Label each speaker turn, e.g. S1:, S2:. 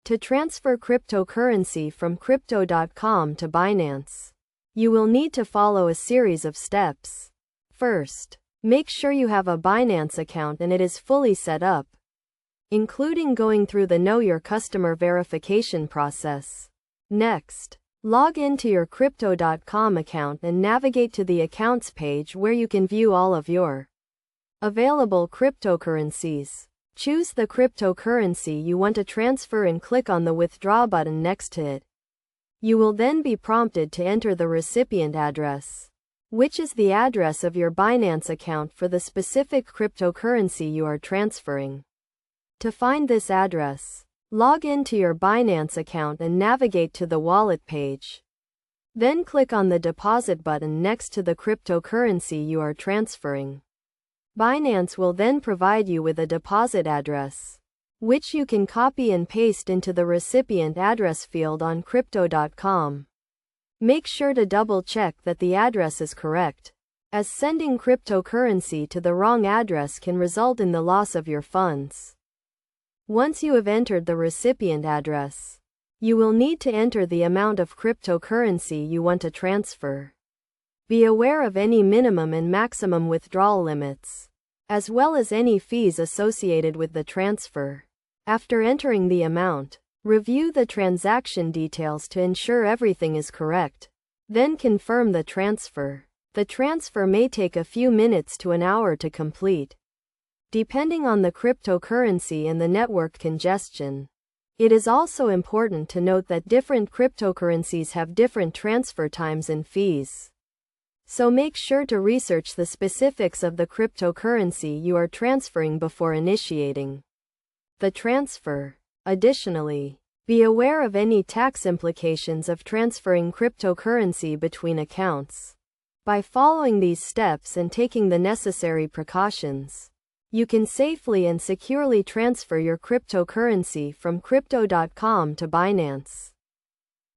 S1: To transfer cryptocurrency from Crypto.com to Binance, you will need to follow a series of steps. First, make sure you have a Binance account and it is fully set up, including going through the Know Your Customer verification process. Next, log into your Crypto.com account and navigate to the Accounts page where you can view all of your available cryptocurrencies. Choose the cryptocurrency you want to transfer and click on the Withdraw button next to it. You will then be prompted to enter the recipient address, which is the address of your Binance account for the specific cryptocurrency you are transferring. To find this address, log into your Binance account and navigate to the Wallet page. Then click on the Deposit button next to the cryptocurrency you are transferring. Binance will then provide you with a deposit address, which you can copy and paste into the recipient address field on Crypto.com. Make sure to double-check that the address is correct, as sending cryptocurrency to the wrong address can result in the loss of your funds. Once you have entered the recipient address, you will need to enter the amount of cryptocurrency you want to transfer. Be aware of any minimum and maximum withdrawal limits, as well as any fees associated with the transfer. After entering the amount, review the transaction details to ensure everything is correct. Then confirm the transfer. The transfer may take a few minutes to an hour to complete, depending on the cryptocurrency and the network congestion. It is also important to note that different cryptocurrencies have different transfer times and fees. So make sure to research the specifics of the cryptocurrency you are transferring before initiating the transfer. Additionally, be aware of any tax implications of transferring cryptocurrency between accounts. By following these steps and taking the necessary precautions, you can safely and securely transfer your cryptocurrency from Crypto.com to Binance.